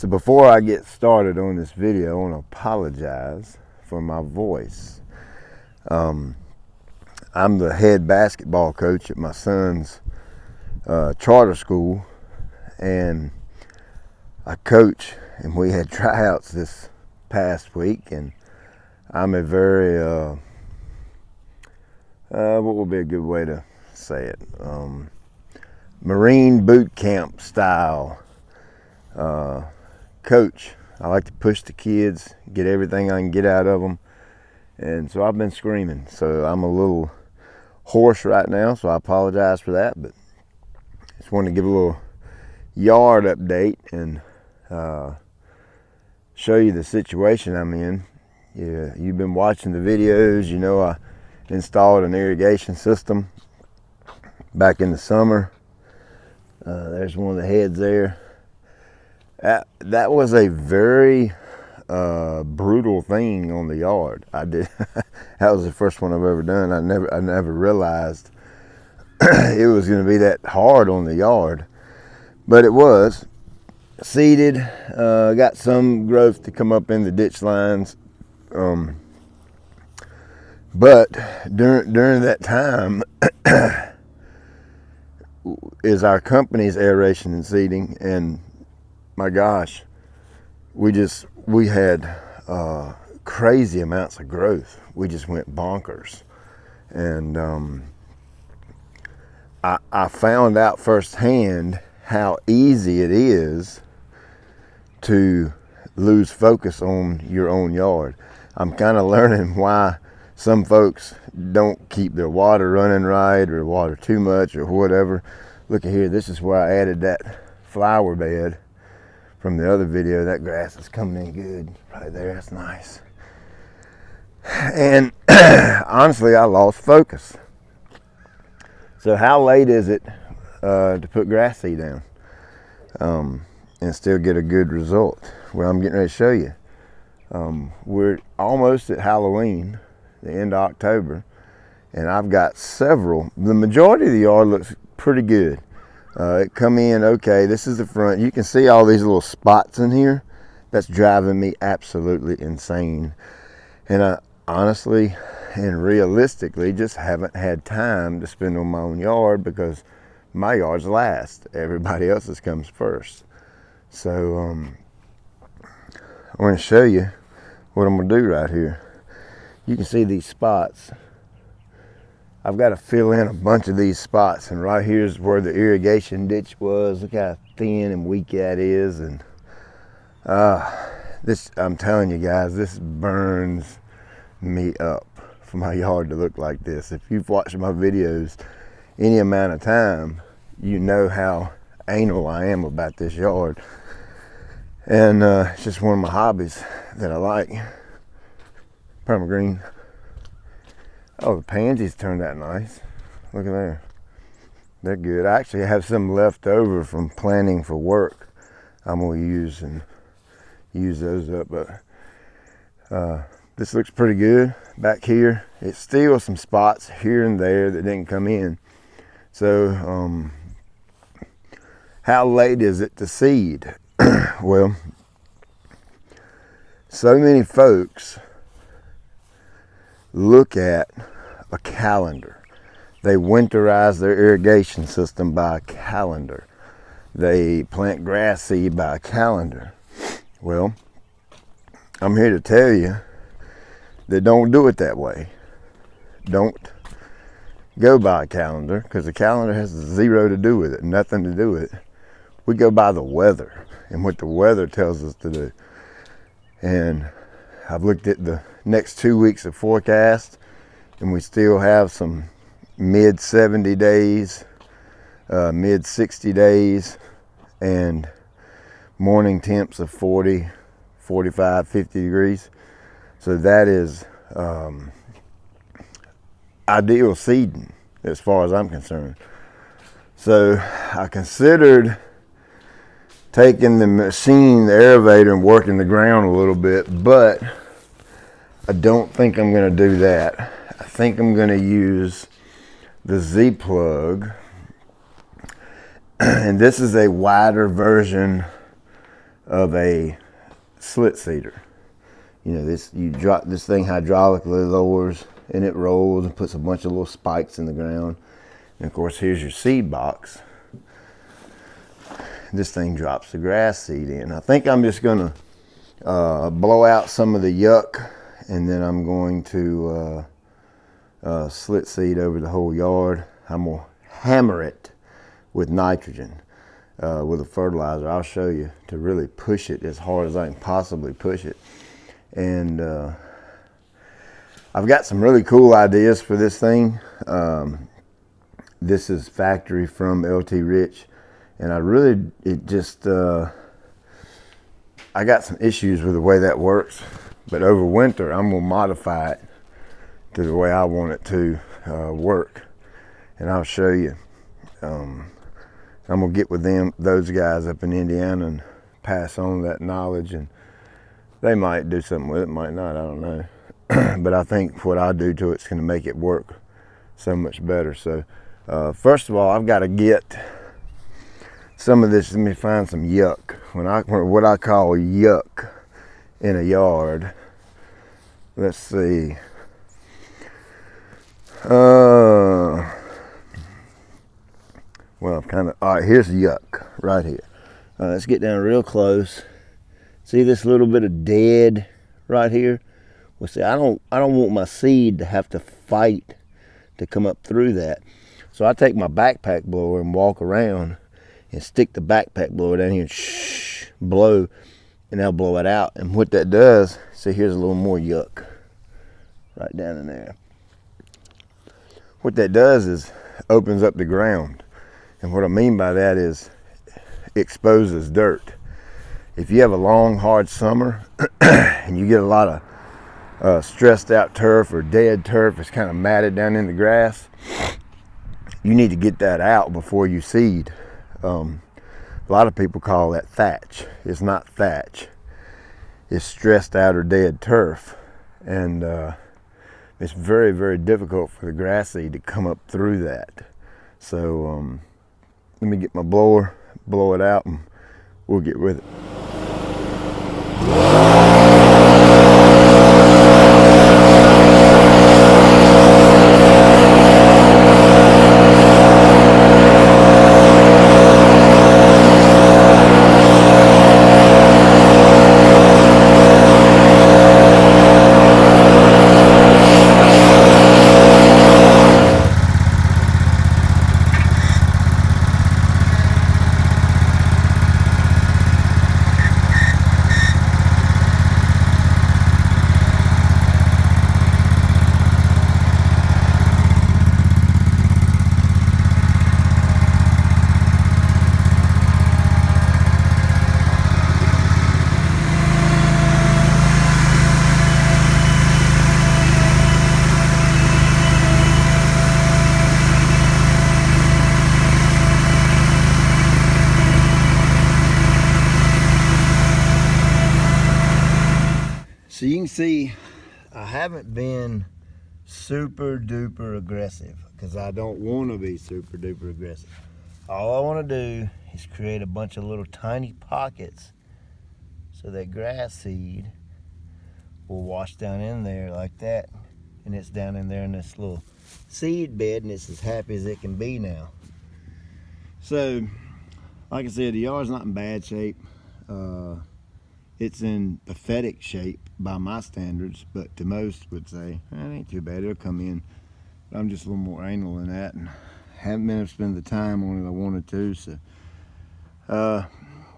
So before I get started on this video, I want to apologize for my voice. I'm the head basketball coach at my son's charter school, and I coach, and we had tryouts this past week, and I'm a very, what would be a good way to say it, Marine boot camp style coach. I like to push the kids, get everything I can get out of them, and so I've been screaming. So I'm a little hoarse right now, so I apologize for that, but just wanted to give a little yard update and show you the situation I'm in. Yeah, you've been watching the videos. You know I installed an irrigation system back in the summer. There's one of the heads there. That was a very brutal thing on the yard. I did. That was the first one I've ever done. I never realized it was going to be that hard on the yard, but it was. Seeded, got some growth to come up in the ditch lines, but during that time is our company's aeration and seeding, and my gosh, we had crazy amounts of growth. We just went bonkers, and I found out firsthand how easy it is to lose focus on your own yard. I'm kind of learning why some folks don't keep their water running right, or water too much, or whatever. Look at here, this is where I added that flower bed from the other video. That grass is coming in good right there. That's nice. And honestly, I lost focus. So how late is it to put grass seed down and still get a good result? Well, I'm getting ready to show you. We're almost at Halloween, the end of October, and I've got several. The majority of the yard looks pretty good. It come in okay. This is the front. You can see all these little spots in here. That's driving me absolutely insane. And I honestly and realistically just haven't had time to spend on my own yard, because my yard's last. Everybody else's comes first. So I want to show you what I'm going to do right here. You can see these spots. I've got to fill in a bunch of these spots, and right here's where the irrigation ditch was. Look how thin and weak that is, and this, I'm telling you guys, this burns me up for my yard to look like this. If you've watched my videos any amount of time, you know how anal I am about this yard, and it's just one of my hobbies that I like. Permagreen. Oh, the pansies turned out nice. Look at there. They're good. I actually have some left over from planting for work. I'm going to use those up. But this looks pretty good. Back here, it's still some spots here and there that didn't come in. So, how late is it to seed? Well, so many folks look at a calendar. They winterize their irrigation system by a calendar. They plant grass seed by a calendar. Well, I'm here to tell you that don't do it that way. Don't go by a calendar, because the calendar has zero to do with it, nothing to do with it. We go by the weather and what the weather tells us to do. And I've looked at the next 2 weeks of forecast, and we still have some mid 70 days, mid 60 days, and morning temps of 40, 45, 50 degrees. So that is ideal seeding as far as I'm concerned. So I considered taking the machine, the aerator, and working the ground a little bit, but I don't think I'm going to do that. I think I'm going to use the Z-plug, and this is a wider version of a slit seeder. You know, you drop this thing hydraulically lowers and it rolls and puts a bunch of little spikes in the ground. And of course, here's your seed box. This thing drops the grass seed in. I think I'm just gonna blow out some of the yuck, and then I'm going to slit seed over the whole yard. I'm gonna hammer it with nitrogen, with a fertilizer. I'll show you, to really push it as hard as I can possibly push it. And I've got some really cool ideas for this thing. This is factory from LT Rich, and I got some issues with the way that works, but over winter I'm gonna modify it to the way I want it to work, and I'll show you. I'm gonna get with those guys up in Indiana and pass on that knowledge, and they might do something with it, might not, I don't know. But I think what I do to it's gonna make it work so much better. So first of all, I've got to get some of this. Let me find some yuck. What I call yuck in a yard. Let's see. Well, all right, here's yuck right here. Let's get down real close. See this little bit of dead right here? Well, see, I don't want my seed to have to fight to come up through that. So I take my backpack blower and walk around and stick the backpack blower down here and blow, and I'll blow it out. And what that does, see, here's a little more yuck right down in there. What that does is opens up the ground. And what I mean by that is exposes dirt. If you have a long, hard summer and you get a lot of stressed out turf or dead turf, it's kind of matted down in the grass, you need to get that out before you seed. A lot of people call that thatch. It's not thatch. It's stressed out or dead turf. And it's very, very difficult for the grass seed to come up through that. So let me get my blower, blow it out, and we'll get with it. So you can see I haven't been super duper aggressive because I don't want to be super duper aggressive. All I want to do is create a bunch of little tiny pockets so that grass seed will wash down in there like that, and it's down in there in this little seed bed, and it's as happy as it can be now. So like I said, the yard's not in bad shape. It's in pathetic shape by my standards, but to most would say, it ain't too bad, it'll come in. But I'm just a little more anal than that, and haven't been able to spend the time on it I wanted to, so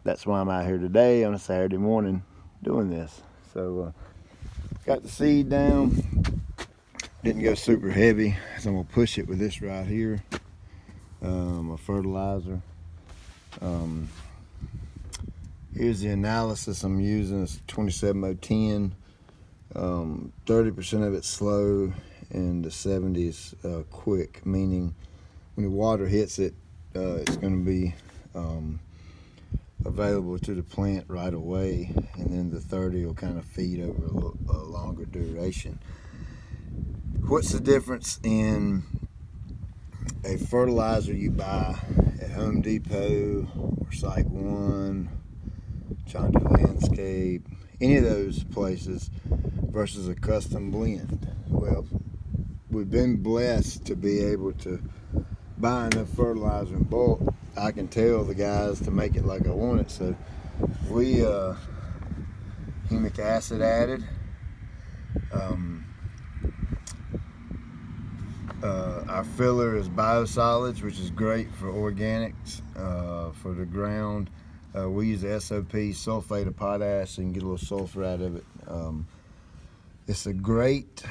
that's why I'm out here today on a Saturday morning doing this. So got the seed down, didn't go super heavy, so I'm gonna push it with this right here, a fertilizer. Here's the analysis I'm using. It's 27010. 30% of it's slow and the 70's quick, meaning when the water hits it, it's going to be available to the plant right away, and then the 30 will kind of feed over a longer duration. What's the difference in a fertilizer you buy at Home Depot or Site One trying to do landscape, any of those places versus a custom blend. Well, we've been blessed to be able to buy enough fertilizer in bulk. I can tell the guys to make it like I want it. So we humic acid added. Our filler is biosolids, which is great for organics, for the ground. We use the SOP, sulfate of potash, so you can get a little sulfur out of it. It's a great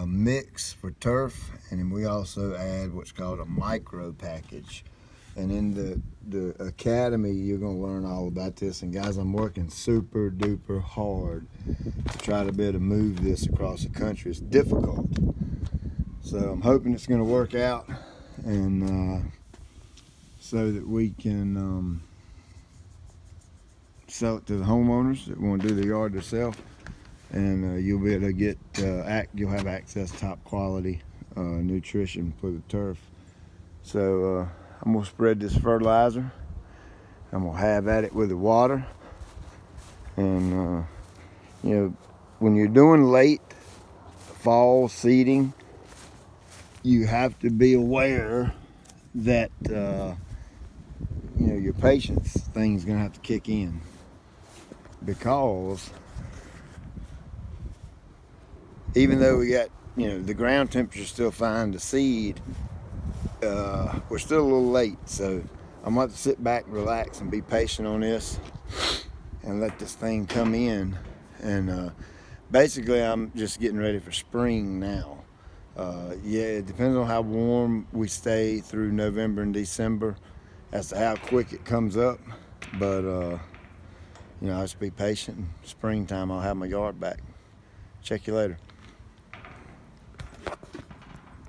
mix for turf, and then we also add what's called a micro package. And in the academy, you're going to learn all about this. And guys, I'm working super duper hard to try to be able to move this across the country. It's difficult. So I'm hoping it's going to work out, and so that we can sell it to the homeowners that want to do the yard themselves, and you'll be able to get you'll have access to top quality nutrition for the turf. So I'm gonna spread this fertilizer. I'm gonna have at it with the water, and you know, when you're doing late fall seeding, you have to be aware that you know, your patience thing's gonna have to kick in, because even though we got, you know, the ground temperature still fine to seed, we're still a little late. So I'm gonna have to sit back, relax, and be patient on this, and let this thing come in. And basically, I'm just getting ready for spring now. Yeah, it depends on how warm we stay through November and December as to how quick it comes up. But you know, I'll just be patient. In springtime, I'll have my yard back. Check you later.